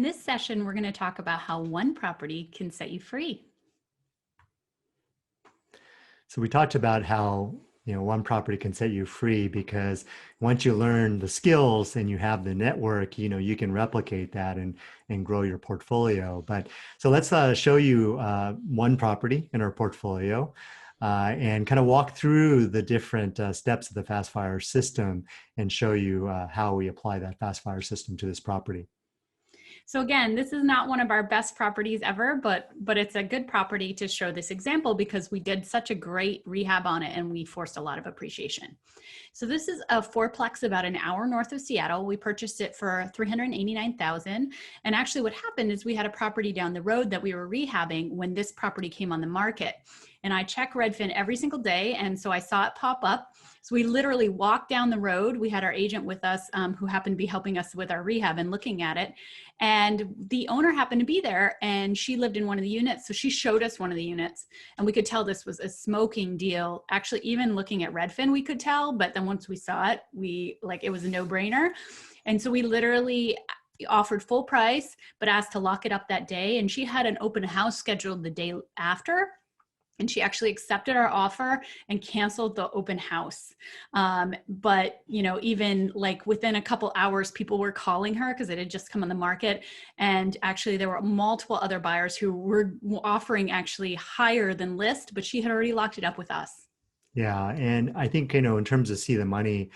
this session, we're going to talk about how one property can set you free. So we talked about how, one property can set you free because once you learn the skills and you have the network, you can replicate that and grow your portfolio. But so let's show you one property in our portfolio and kind of walk through the different steps of the Fast Fire system and show you how we apply that Fast Fire system to this property. So again, this is not one of our best properties ever, but it's a good property to show this example because we did such a great rehab on it and we forced a lot of appreciation. So this is a fourplex about an hour north of Seattle. We purchased it for $389,000. And actually what happened is we had a property down the road that we were rehabbing when this property came on the market. And I check Redfin every single day. And so I saw it pop up. So we literally walked down the road. We had our agent with us who happened to be helping us with our rehab and looking at it. And the owner happened to be there and she lived in one of the units. So she showed us one of the units and we could tell this was a smoking deal. Actually, even looking at Redfin, we could tell, but then once we saw it, it was a no-brainer. And so we literally offered full price, but asked to lock it up that day. And she had an open house scheduled the day after. And she actually accepted our offer and canceled the open house. But, even like within a couple hours, people were calling her because it had just come on the market. And actually there were multiple other buyers who were offering actually higher than list, but she had already locked it up with us. Yeah. And I think, in terms of see the money,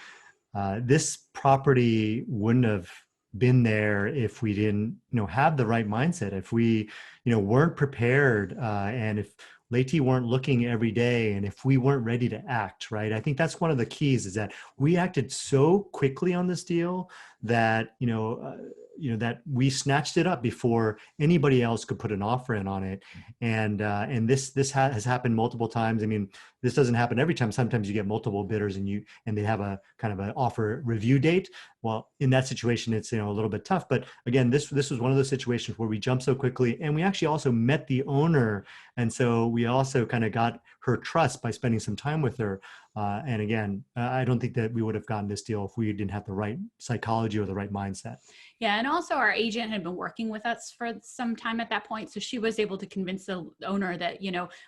this property wouldn't have been there if we didn't, have the right mindset. If we, weren't prepared and if Leti weren't looking every day and if we weren't ready to act, right? I think that's one of the keys is that we acted so quickly on this deal that, that we snatched it up before anybody else could put an offer in on it. And this has happened multiple times. I mean, this doesn't happen every time. Sometimes you get multiple bidders and they have a kind of an offer review date. Well, in that situation, it's a little bit tough. But again, this was one of those situations where we jumped so quickly, and we actually also met the owner, and so we also kind of got her trust by spending some time with her. And again, I don't think that we would have gotten this deal if we didn't have the right psychology or the right mindset. Yeah, and also our agent had been working with us for some time at that point, so she was able to convince the owner that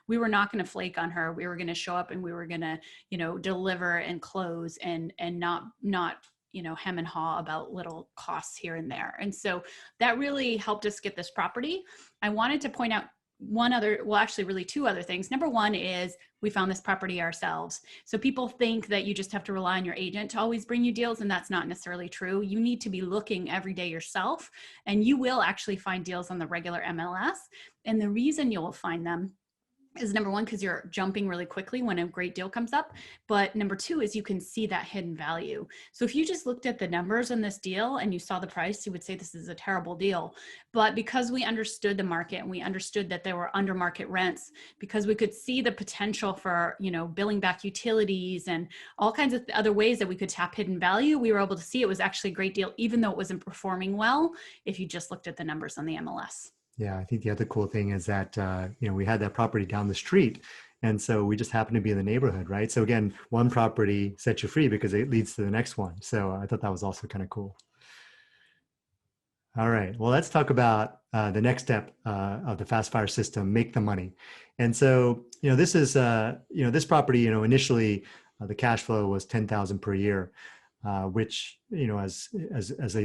we were not going to flake on her. We were going to show up and we were going to deliver and close and not hem and haw about little costs here and there. And so that really helped us get this property. I wanted to point out really two other things. Number one is we found this property ourselves. So people think that you just have to rely on your agent to always bring you deals, and that's not necessarily true. You need to be looking every day yourself, and you will actually find deals on the regular MLS. And the reason you'll find them is number one, because you're jumping really quickly when a great deal comes up. But number two is you can see that hidden value. So if you just looked at the numbers on this deal and you saw the price, you would say this is a terrible deal. But because we understood the market and we understood that there were under market rents, because we could see the potential for, billing back utilities and all kinds of other ways that we could tap hidden value, we were able to see it was actually a great deal, even though it wasn't performing well, if you just looked at the numbers on the MLS. Yeah, I think the other cool thing is that, we had that property down the street. And so we just happened to be in the neighborhood, right? So again, one property sets you free because it leads to the next one. So I thought that was also kind of cool. All right, well, let's talk about the next step of the Fast Fire system, make the money. And so, this is, this property, initially the cash flow was $10,000 per year. Which, as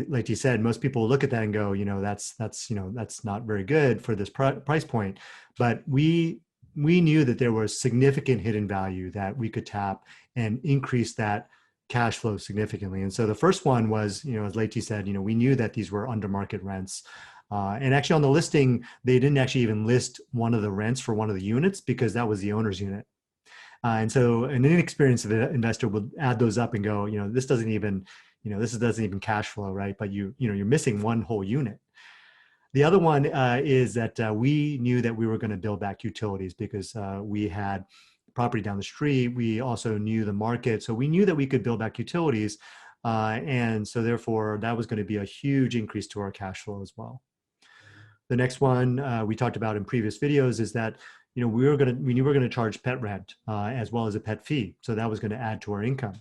like you said, most people look at that and go, that's not very good for this price point. But we knew that there was significant hidden value that we could tap and increase that cash flow significantly. And so the first one was, as Leti said, we knew that these were under market rents. And actually on the listing, they didn't actually even list one of the rents for one of the units because that was the owner's unit. And so an inexperienced investor would add those up and go, this doesn't even cash flow, right? But you're missing one whole unit. The other one is that we knew that we were going to build back utilities because we had property down the street. We also knew the market. So we knew that we could build back utilities. And so therefore that was going to be a huge increase to our cash flow as well. The next one we talked about in previous videos is that we knew we were going to charge pet rent as well as a pet fee. So that was going to add to our income.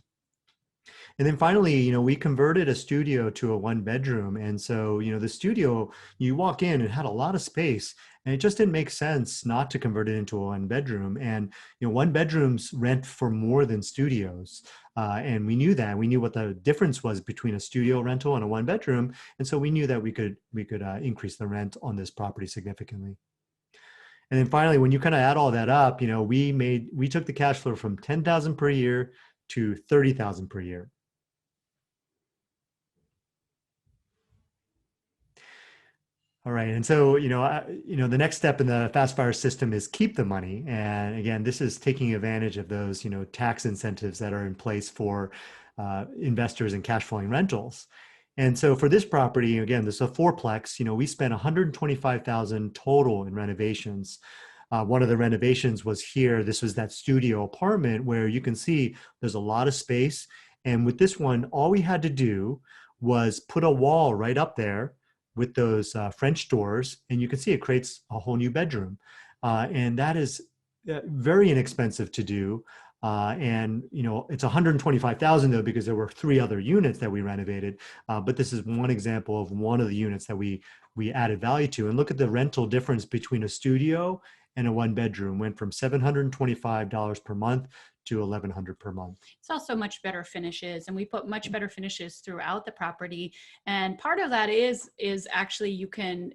And then finally, we converted a studio to a one bedroom. And so, the studio, you walk in, it had a lot of space, and it just didn't make sense not to convert it into a one bedroom. And, one bedrooms rent for more than studios. And we knew that. We knew what the difference was between a studio rental and a one bedroom. And so we knew that we could increase the rent on this property significantly. And then finally, when you kind of add all that up, we took the cash flow from 10,000 per year to 30,000 per year. All right, and so the next step in the Fast Fire system is keep the money, and again, this is taking advantage of those tax incentives that are in place for investors in cash flowing rentals. And so for this property, again, this is a fourplex. We spent 125,000 total in renovations. One of the renovations was here. This was that studio apartment where you can see there's a lot of space, and with this one, all we had to do was put a wall right up there with those French doors, and you can see it creates a whole new bedroom. And that is very inexpensive to do. And it's 125,000 though, because there were 3 other units that we renovated. But this is one example of one of the units that we added value to. And look at the rental difference between a studio and a one bedroom. Went from $725 per month to $1,100 per month. It's also much better finishes, and we put much better finishes throughout the property. And part of that is actually you can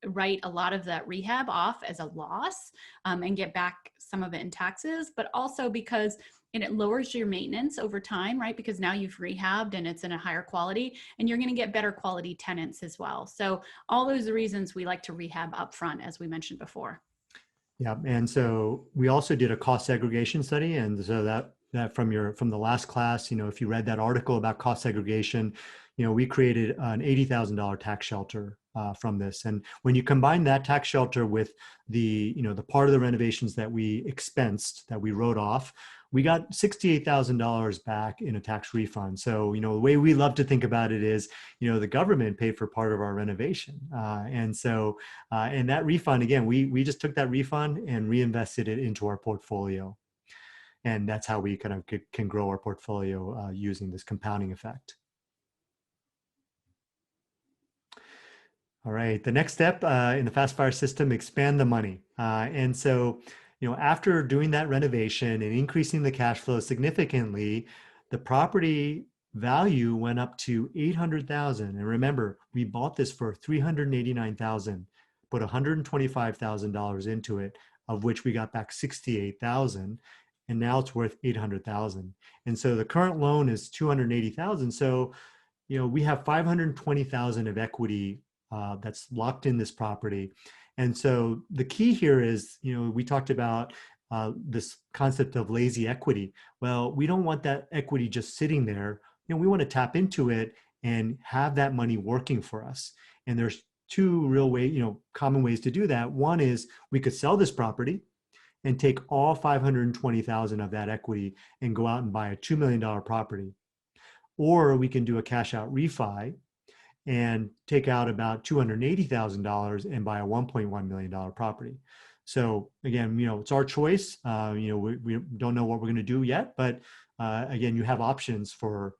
write a lot of that rehab off as a loss and get back some of it in taxes, but also because it lowers your maintenance over time, right? Because now you've rehabbed and it's in a higher quality, and you're going to get better quality tenants as well. So all those reasons we like to rehab upfront, as we mentioned before. Yeah, and so we also did a cost segregation study, and so that from the last class, if you read that article about cost segregation, we created an $80,000 tax shelter from this. And when you combine that tax shelter with the part of the renovations that we expensed, that we wrote off, we got $68,000 back in a tax refund. So, the way we love to think about it is, the government paid for part of our renovation. And that refund, again, we just took that refund and reinvested it into our portfolio. And that's how we kind of can grow our portfolio using this compounding effect. All right, the next step in the Fast Fire system, expand the money. And so, after doing that renovation and increasing the cash flow significantly, the property value went up to $800,000. And remember, we bought this for $389,000, put $125,000 into it, of which we got back $68,000, and now it's worth $800,000. And so the current loan is $280,000. So, we have $520,000 of equity that's locked in this property. And so the key here is, we talked about this concept of lazy equity. Well, we don't want that equity just sitting there. We want to tap into it and have that money working for us. And there's 2 real common ways to do that. One is we could sell this property and take all $520,000 of that equity and go out and buy a $2 million property. Or we can do a cash out refi and take out about $280,000 and buy a $1.1 million property. So again, it's our choice. We don't know what we're going to do yet, but again, you have options for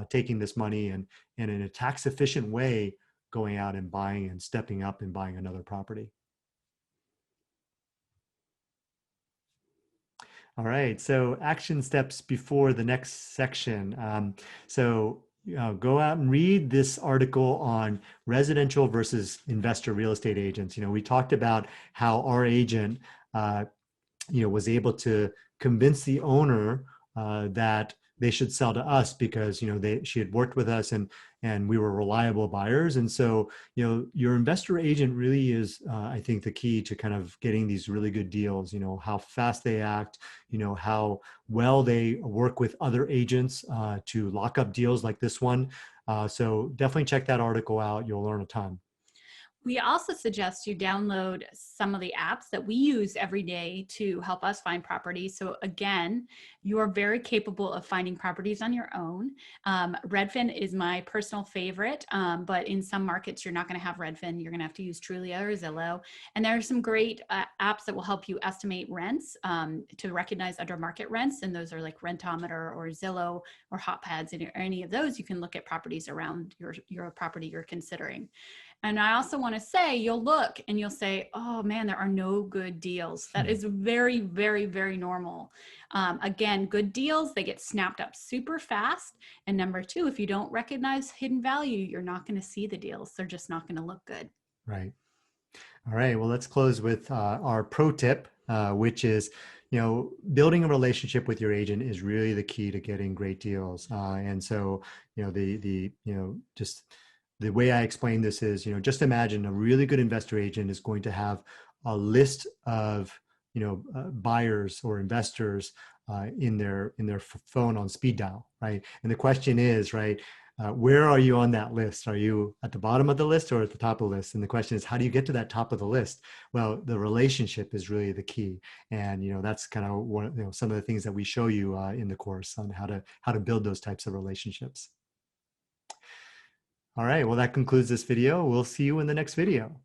taking this money and in a tax efficient way, going out and buying and stepping up and buying another property. All right, so action steps before the next section. Go out and read this article on residential versus investor real estate agents. We talked about how our agent, was able to convince the owner that they should sell to us because, she had worked with us and we were reliable buyers. And so, your investor agent really is, I think, the key to kind of getting these really good deals, how fast they act, how well they work with other agents to lock up deals like this one. So definitely check that article out. You'll learn a ton. We also suggest you download some of the apps that we use every day to help us find properties. So again, you are very capable of finding properties on your own. Redfin is my personal favorite, but in some markets, you're not going to have Redfin. You're going to have to use Trulia or Zillow. And there are some great apps that will help you estimate rents to recognize under market rents. And those are like Rentometer or Zillow or HotPads, and any of those. You can look at properties around your property you're considering. And I also want to say, you'll look and you'll say, oh man, there are no good deals. That is very, very, very normal. Again, good deals, they get snapped up super fast. And number two, if you don't recognize hidden value, you're not going to see the deals. They're just not going to look good. Right. All right. Well, let's close with our pro tip, which is, building a relationship with your agent is really the key to getting great deals. And so, just the way I explain this is, just imagine a really good investor agent is going to have a list of, buyers or investors in their phone on speed dial, right? And the question is, right, where are you on that list? Are you at the bottom of the list or at the top of the list? And the question is, how do you get to that top of the list? Well, the relationship is really the key. And, that's kind of one, some of the things that we show you in the course on how to build those types of relationships. All right, well, that concludes this video. We'll see you in the next video.